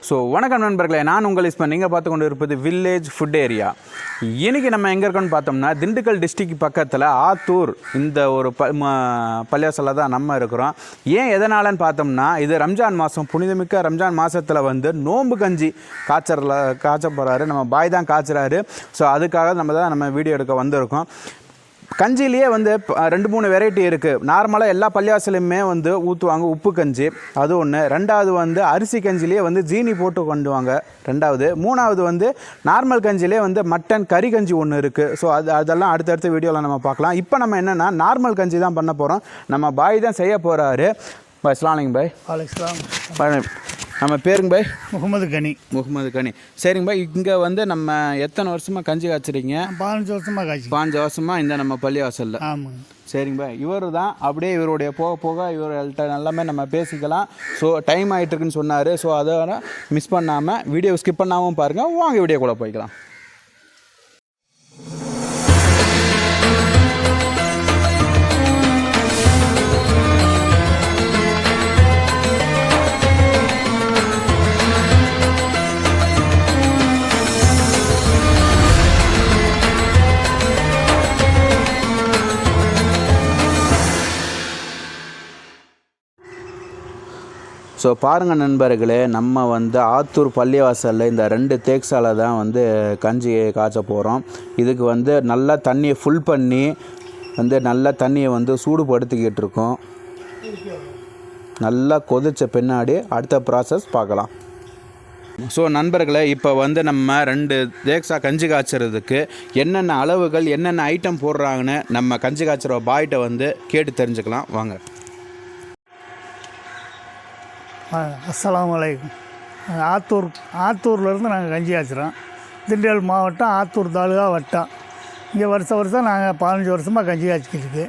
So வணக்கம் நண்பர்களே, நான் உங்கள் இஸ்மன். நீங்கள் பார்த்து கொண்டு இருப்பது வில்லேஜ் ஃபுட் ஏரியா. இன்றைக்கி நம்ம எங்கே இருக்கோன்னு பார்த்தோம்னா திண்டுக்கல் டிஸ்ட்ரிக்ட் பக்கத்தில் ஆத்தூர் இந்த ஒரு பள்ளியாசலில் தான் நம்ம இருக்கிறோம். ஏன் எதனாலன்னு பார்த்தோம்னா இது ரம்ஜான் மாதம், புனிதமிக்க ரம்ஜான் மாதத்தில் வந்து நோன்பு கஞ்சி காய்ச்ச போகிறாரு. நம்ம பாய் தான் காய்ச்சுறாரு. ஸோ அதுக்காக நம்ம வீடியோ எடுக்க வந்திருக்கோம். கஞ்சிலேயே வந்து 2-3 வெரைட்டி இருக்குது. நார்மலாக எல்லா பள்ளியாசலையுமே வந்து ஊற்றுவாங்க உப்பு கஞ்சி, அது ஒன்று. ரெண்டாவது வந்து அரிசி கஞ்சிலேயே வந்து ஜீனி போட்டு கொண்டுவாங்க, ரெண்டாவது. மூணாவது வந்து நார்மல் கஞ்சிலே வந்து மட்டன் கறி கஞ்சி ஒன்று இருக்குது. ஸோ அதெல்லாம் அடுத்தடுத்த வீடியோவில் நம்ம பார்க்கலாம். இப்போ நம்ம என்னென்னா நார்மல் கஞ்சி தான் பண்ண போகிறோம். நம்ம பாய் தான் செய்ய போகிறாரு. பாய் அஸ்ஸலாமு அலைக்கும். பாய் அலைக்கும். நம்ம பேருங்க பாய்? முகமது கனி. சரிங்க பாய், இங்கே வந்து நம்ம எத்தனை வருஷமாக கஞ்சி காய்ச்சிருக்கீங்க? 15 வருஷமாக காய்ச்சி. 15 வருஷமாக இந்த நம்ம பள்ளிவாசலில். ஆமாங்க. சரிங்க பாய், இவர் தான் அப்படியே இவருடைய போக இவர்கள்ட்ட எல்லாமே நம்ம பேசிக்கலாம். ஸோ டைம் ஆகிட்டுருக்குன்னு சொன்னார். ஸோ அதோட மிஸ் பண்ணாமல் வீடியோ ஸ்கிப் பண்ணாமல் பாருங்கள். வாங்க வீடியோ கூட போய்க்கலாம். ஸோ பாருங்கள் நண்பர்களே, நம்ம வந்து ஆத்தூர் பள்ளிவாசலில் இந்த 2 தேக்ஸால் தான் வந்து கஞ்சி காய்ச்ச போகிறோம். இதுக்கு வந்து நல்லா தண்ணியை ஃபுல் பண்ணி வந்து நல்லா தண்ணியை வந்து சூடுபடுத்திக்கிட்டு இருக்கோம். நல்லா கொதித்த பின்னாடி அடுத்த ப்ராசஸ் பார்க்கலாம். ஸோ நண்பர்களே, இப்போ வந்து நம்ம 2 தேக்ஸா கஞ்சி காய்ச்சறதுக்கு என்னென்ன அளவுகள் என்னென்ன ஐட்டம் போடுறாங்கன்னு நம்ம கஞ்சி காய்ச்சற பாய்கிட்ட வந்து கேட்டு தெரிஞ்சுக்கலாம் வாங்க. அஸ்ஸலாமு அலைக்கும். ஆத்தூர்லேருந்து நாங்கள் கஞ்சி காய்ச்சிறோம். திண்டுக்கல் மாவட்டம் ஆத்தூர் தாலுகா வட்டம். இங்கே வருஷம் நாங்கள் 15 வருஷமாக கஞ்சி காய்ச்சிக்கிட்டு.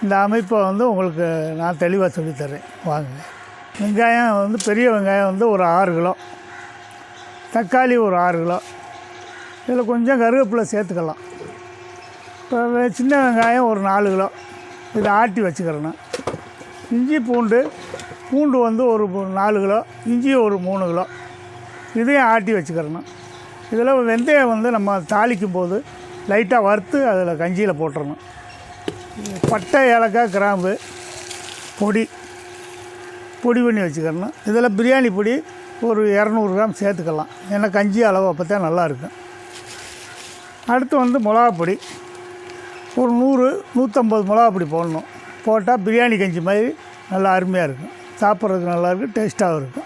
இந்த அமைப்பை வந்து உங்களுக்கு நான் தெளிவாக சொல்லித்தரேன் வாங்க. வெங்காயம் வந்து பெரிய வெங்காயம் வந்து ஒரு 6 கிலோ, தக்காளி ஒரு 6 கிலோ, இதில் கொஞ்சம் கருவேப்பிலை சேர்த்துக்கலாம். இப்போ சின்ன வெங்காயம் ஒரு 4 கிலோ, இதை ஆட்டி வச்சுக்கிறேன். இஞ்சி பூண்டு வந்து ஒரு 4 கிலோ, இஞ்சி ஒரு 3 கிலோ, இதையும் ஆட்டி வச்சுக்கிறணும். இதில் வெந்தயம் வந்து நம்ம தாளிக்கும் போது லைட்டாக வறுத்து அதில் கஞ்சியில் போட்டுறணும். பட்டை, ஏலக்காய், கிராம்பு பொடி பண்ணி வச்சுக்கிறணும். இதில் பிரியாணி பொடி ஒரு 200 கிராம் சேர்த்துக்கலாம். ஏன்னா கஞ்சி அளவு அப்போ தான் நல்லாயிருக்கும். அடுத்து வந்து மிளகாப்பொடி ஒரு 100-150 மிளகாப்பொடி போடணும். போட்டால் பிரியாணி கஞ்சி மாதிரி நல்லா அருமையாக இருக்கும். சாப்பிட்றதுக்கு நல்லாயிருக்கும், டேஸ்ட்டாகவும் இருக்கும்.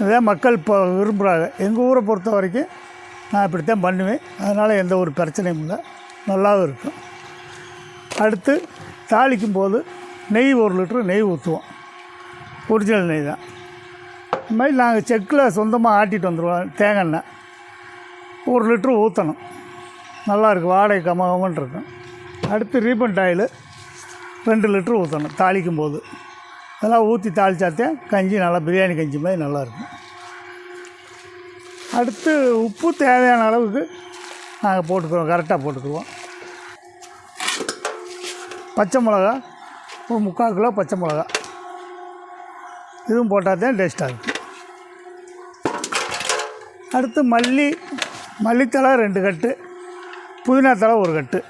இதான் மக்கள் இப்போ விரும்புகிறாங்க. எங்கள் ஊரை பொறுத்த வரைக்கும் நான் இப்படித்தான் பண்ணுவேன். அதனால் எந்த ஒரு பிரச்சனையும் இல்லை, நல்லாவும் இருக்கும். அடுத்து தாளிக்கும் போது நெய் 1 லிட்டரு நெய் ஊற்றுவோம். ஒரிஜினல் நெய் தான். இந்த மாதிரி நாங்கள் செக்கில் சொந்தமாக ஆட்டிட்டு வந்துடுவோம். தேங்காய் எண்ணெய் 1 லிட்டரு ஊற்றணும். நல்லாயிருக்கும், வாடகை கமகமன்னு இருக்கும். அடுத்து ரீபண்ட் ஆயில் 2 லிட்டரு ஊற்றணும் தாளிக்கும் போது. அதெல்லாம் ஊற்றி தாளித்தாத்தே கஞ்சி நல்லா பிரியாணி கஞ்சி மாதிரி நல்லாயிருக்கும். அடுத்து உப்பு தேவையான அளவுக்கு நாங்கள் போட்டுக்குவோம், கரெக்டாக போட்டுக்குவோம். பச்சை மிளகா ஒரு 3/4 கிலோ பச்சை மிளகா, இதுவும் போட்டால் தான் டேஸ்ட்டாக இருக்கும். அடுத்து மல்லித்தலை 2 கட்டு, புதினா தலை 1 கட்டு,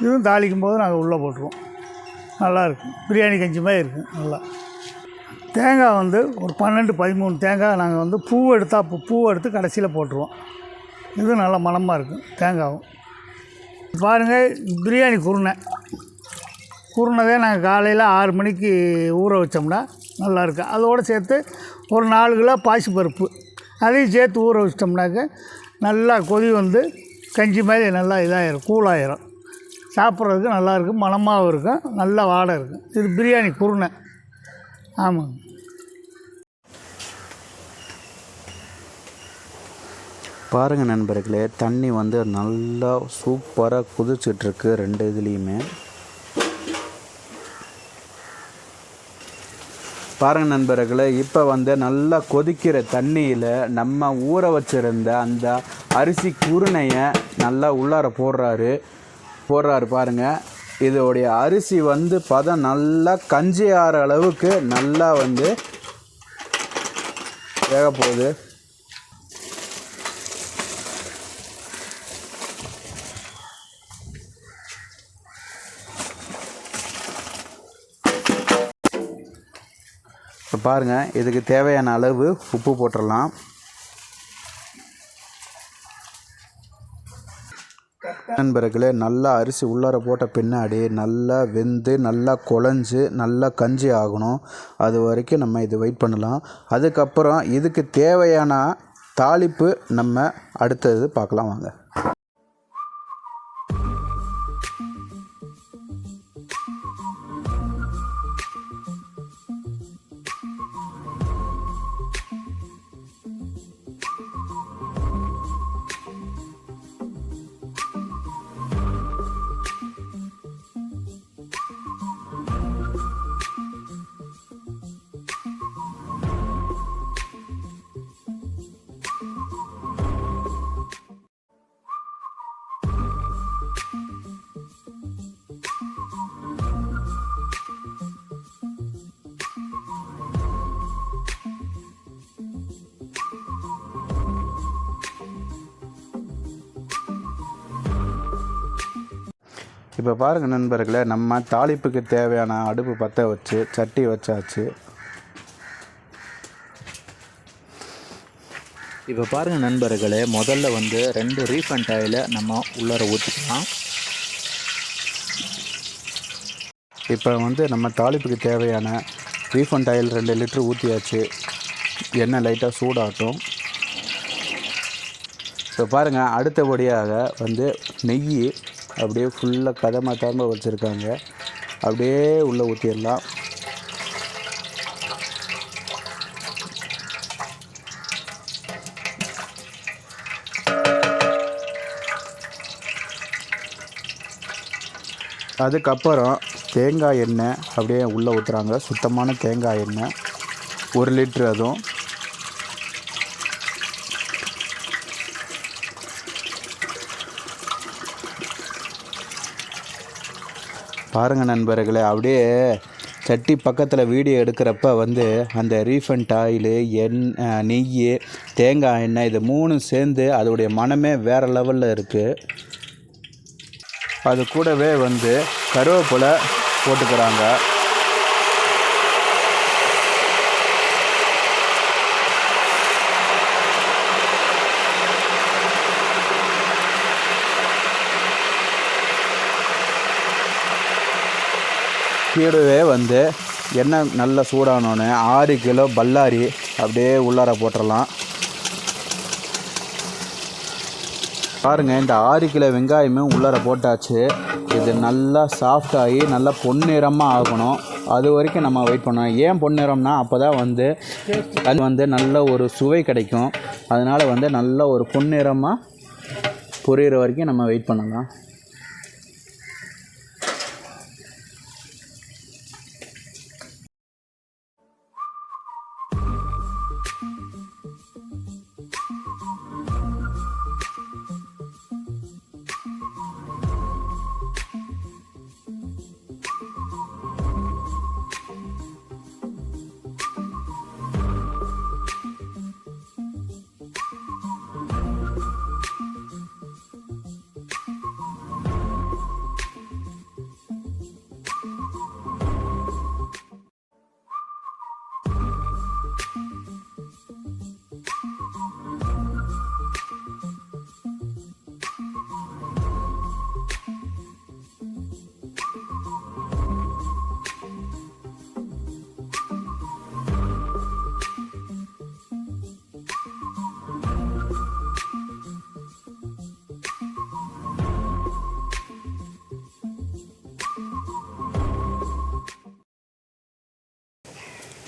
இதுவும் தாளிக்கும் போது நாங்கள் உள்ளே போட்டுருவோம். நல்லாயிருக்கும், பிரியாணி கஞ்சி மாதிரி இருக்கும். நல்லா தேங்காய் வந்து ஒரு 12-13 தேங்காய் நாங்கள் வந்து பூவை எடுத்து கடைசியில் போட்டுருவோம். இது நல்லா மணமாக இருக்கும் தேங்காயும். பாருங்கள், பிரியாணி குருணதே நாங்கள் காலையில் 6 மணிக்கு ஊற வச்சோம்னா நல்லாயிருக்கும். அதோடு சேர்த்து ஒரு 4 கிலோ பாசிப்பருப்பு அதையும் சேர்த்து ஊற வச்சிட்டோம்னாக்க நல்லா கொதி வந்து கஞ்சி மாதிரி நல்லா இதாகிடும், கூலாயிரும். சாப்பிட்றதுக்கு நல்லாயிருக்கும், மணமாகவும் இருக்கும், நல்ல வாடை இருக்கும். இது பிரியாணி குருணை. ஆமாங்க. பாருங்கள் நண்பர்களே, தண்ணி வந்து நல்லா சூப்பராக குதிச்சிட்ருக்கு 2 இதுலேயுமே. பாருங்கள் நண்பர்களே, இப்போ வந்து நல்லா கொதிக்கிற தண்ணியில் நம்ம ஊற வச்சுருந்த அந்த அரிசி குருணையை நல்லா உள்ளார போடுறாரு பாருங்கள். இதோடைய அரிசி வந்து பதம் நல்லா கஞ்சி ஆகிற அளவுக்கு நல்லா வந்து வேக போகுது. பாருங்கள், இதுக்கு தேவையான அளவு உப்பு போட்டுடலாம். நண்பர்களே, நல்லா அரிசி உள்ளார போட்ட பின்னாடி நல்லா வெந்து நல்லா குழஞ்சி நல்லா கஞ்சி ஆகணும். அது வரைக்கும் நம்ம இது வெயிட் பண்ணலாம். அதுக்கப்புறம் இதுக்கு தேவையான தாளிப்பு நம்ம அடுத்தது பார்க்கலாம் வாங்க. இப்போ பாருங்கள் நண்பர்களே, நம்ம தாளிப்புக்கு தேவையான அடுப்பு பற்ற வச்சு சட்டி வச்சாச்சு. இப்போ பாருங்கள் நண்பர்களே, முதல்ல 2 ரீஃபண்ட் ஆயிலை நம்ம உள்ளார ஊற்றிக்கலாம். இப்போ நம்ம தாளிப்புக்கு தேவையான ரீஃபண்ட் ஆயில் 2 லிட்டர் ஊற்றியாச்சு. எண்ணெய் லைட்டாக சூடாகட்டும். இப்போ பாருங்கள், அடுத்தபடியாக நெய் அப்படியே ஃபுல்லாக கதமாக வச்சுருக்காங்க. அப்படியே உள்ளே ஊற்றிடலாம். அதுக்கப்புறம் தேங்காய் எண்ணெய் அப்படியே உள்ளே ஊற்றுறாங்க. சுத்தமான தேங்காய் எண்ணெய் 1 லிட்ரு. அதுவும் பாருங்கள் நண்பர்களே, அப்படியே சட்டி பக்கத்தில் வீடியோ எடுக்கிறப்ப அந்த ரீஃபண்ட் ஆயிலு, நெய், தேங்காய் எண்ணெய் இது 3 சேர்ந்து அதோடைய மனமே வேறு லெவலில் இருக்குது. அது கூடவே கருவேப்பிலை போட்டுக்கிறாங்க. கீழவே எண்ணெய் நல்லா சூடானோடனே 6 கிலோ பல்லாரி அப்படியே உள்ளார போட்டுடலாம். பாருங்கள், இந்த 6 கிலோ வெங்காயமே உள்ளார போட்டாச்சு. இது நல்லா சாஃப்டாகி நல்லா பொன்னிறமாக ஆகணும். அது வரைக்கும் நம்ம வெயிட் பண்ணோம். ஏன் பொன்னிறம்னா அப்போ தான் அது நல்ல ஒரு சுவை கிடைக்கும். அதனால் நல்ல ஒரு பொன்னிறமாக பொரியிற வரைக்கும் நம்ம வெயிட் பண்ணலாம்.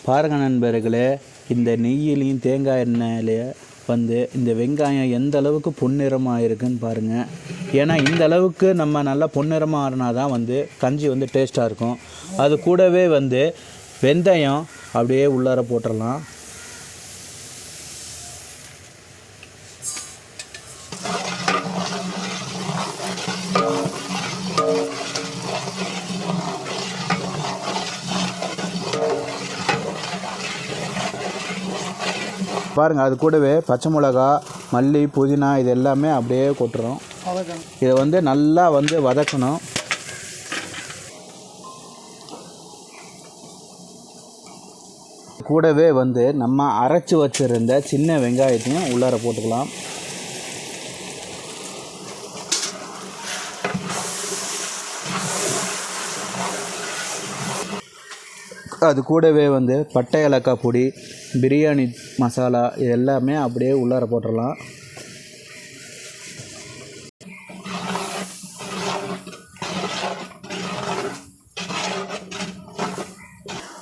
பாருங்கள் நண்பர்களே, இந்த நெய்யிலையும் தேங்காய் எண்ணெயிலேயே இந்த வெங்காயம் எந்த அளவுக்கு பொன்னிறமாக இருக்குன்னு பாருங்கள். ஏன்னா இந்த அளவுக்கு நம்ம நல்லா பொன்னிறமாக ஆறினா தான் கஞ்சி டேஸ்ட்டாக இருக்கும். அது கூடவே வெந்தயம் அப்படியே உள்ளார போட்டுடலாம். பாருங்கள், அது கூடவே பச்சை மிளகா, மல்லி, புதினா இது எல்லாமே அப்படியே கொட்டுறோம். இதை நல்லா கூடவே வந்து நம்ம அரைச்சி வச்சுருந்த சின்ன வெங்காயத்தையும் உள்ளார போட்டுக்கலாம். அது கூடவே வந்து பட்டை ஏலக்காய் பொடி, பிரியாணி மசாலா இது எல்லாமே அப்படியே உள்ளார போட்டுடலாம்.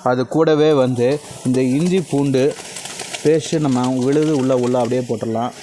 அது கூடவே வந்து இந்த இஞ்சி பூண்டு பேஸ்ட்டு நம்ம விழுது உள்ளே அப்படியே போட்டுடலாம்.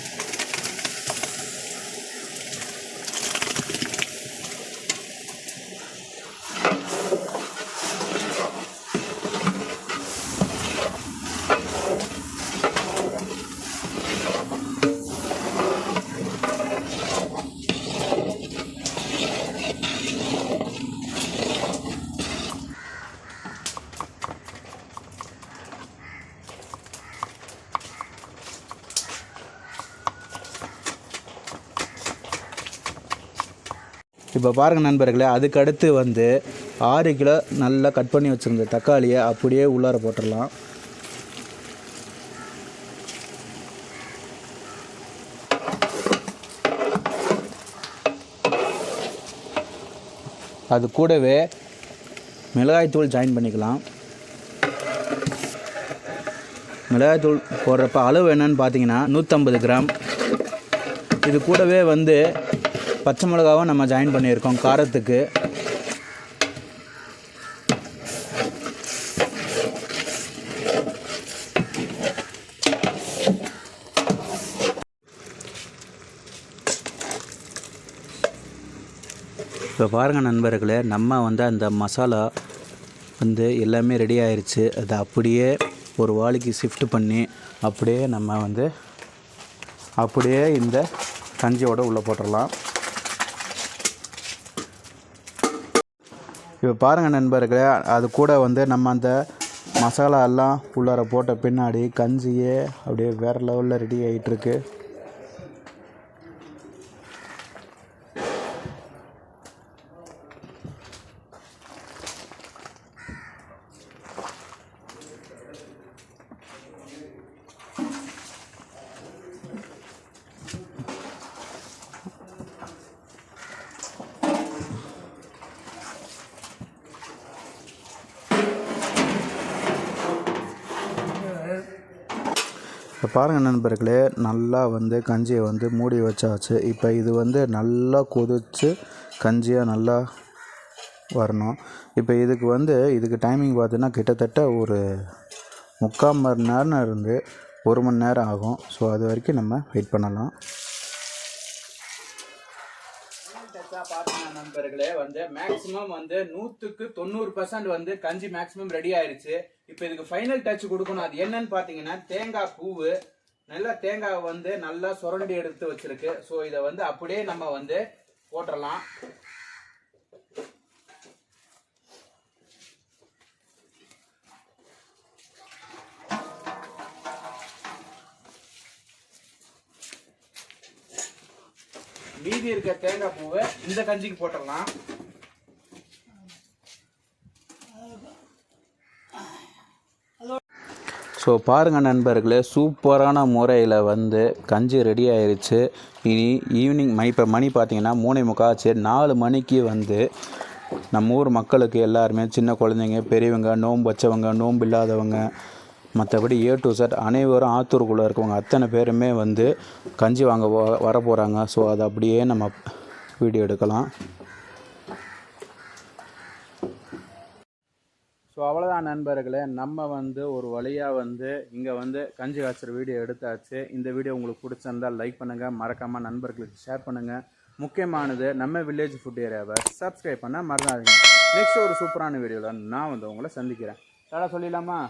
இப்போ பாருங்கள் நண்பர்களே, அதுக்கு அடுத்து வந்து 6 கிலோ நல்லா கட் பண்ணி வச்சுருந்த தக்காளியை அப்படியே உள்ளார போட்டுடலாம். அது கூடவே மிளகாய்த்தூள் ஜாயின் பண்ணிக்கலாம். மிளகாய்த்தூள் போடுறப்ப அளவு என்னன்னு பார்த்தீங்கன்னா 150 கிராம். இது கூடவே வந்து பச்சை மிளகாவும் நம்ம ஜாயின் பண்ணியிருக்கோம் காரத்துக்கு. இப்போ பாருங்கள் நண்பர்களே, நம்ம வந்து அந்த மசாலா வந்து எல்லாமே ரெடி ஆயிடுச்சு. அதை அப்படியே ஒரு வாளிக்கு ஷிஃப்ட் பண்ணி அப்படியே நம்ம வந்து அப்படியே இந்த கஞ்சியோடு உள்ளே போட்டுடலாம். இப்போ பாருங்கள் நண்பர்களே, அது கூட வந்து நம்ம அந்த மசாலா எல்லாம் உள்ளார போட்ட பின்னாடி கஞ்சியே அப்படியே வேறு லெவலில் ரெடி ஆகிட்டுருக்கு. இப்போ பாருங்கள் நண்பர்களே, நல்லா வந்து கஞ்சியை வந்து மூடி வச்சாச்சு. இப்போ இது வந்து நல்லா கொதித்து கஞ்சியாக நல்லா வரணும். இப்போ இதுக்கு டைமிங் பார்த்தீங்கன்னா கிட்டத்தட்ட ஒரு 3/4 மணி நேரம் இருந்து 1 மணி நேரம் ஆகும். ஸோ அது வரைக்கும் நம்ம வெயிட் பண்ணலாம். பார்த்தீங்கன்னா நண்பர்களே, வந்து மேக்ஸிமம் வந்து 100க்கு 90% வந்து கஞ்சி மேக்ஸிமம் ரெடி ஆயிருச்சு. இப்போ இதுக்கு ஃபைனல் டச் கொடுக்கணும். அது என்னன்னு பார்த்தீங்கன்னா தேங்காய் பூவு. நல்லா தேங்காய் வந்து நல்லா சுரண்டி எடுத்து வச்சிருக்கு. ஸோ இதை வந்து அப்படியே நம்ம வந்து போட்டுடலாம். மீதி இருக்க தேங்காய் பூவை இந்த கஞ்சிக்கு போட்டுடலாம். ஸோ பாருங்கள் நண்பர்களே, சூப்பரான முறையில் வந்து கஞ்சி ரெடி ஆயிடுச்சு. இனி ஈவினிங் இப்போ மணி பார்த்தீங்கன்னா 3:45 ஆச்சு. 4 மணிக்கு வந்து நம்ம ஊர் மக்களுக்கு எல்லாருமே, சின்ன குழந்தைங்க, பெரியவங்க, நோன்பு வச்சவங்க, நோன்பு இல்லாதவங்க, மற்றபடி A to Z அனைவரும் ஆத்தூருக்குள்ளே இருக்கவங்க அத்தனை பேருமே வந்து கஞ்சி வாங்க வர போகிறாங்க. ஸோ அதை அப்படியே நம்ம வீடியோ எடுக்கலாம். ஸோ அவ்வளோதான் நண்பர்களே, நம்ம வந்து ஒரு வழியாக வந்து இங்கே வந்து கஞ்சி காய்ச்சற வீடியோ எடுத்தாச்சு. இந்த வீடியோ உங்களுக்கு பிடிச்சிருந்தால் லைக் பண்ணுங்கள், மறக்காமல் நண்பர்களுக்கு ஷேர் பண்ணுங்கள். முக்கியமானது நம்ம வில்லேஜ் ஃபுட் ஏரியாவை சப்ஸ்கிரைப் பண்ண மறந்துடாதீங்க. நெக்ஸ்ட் ஒரு சூப்பரான வீடியோவில் நான் வந்து உங்களை சந்திக்கிறேன். டாடா சொல்லிடலாமா?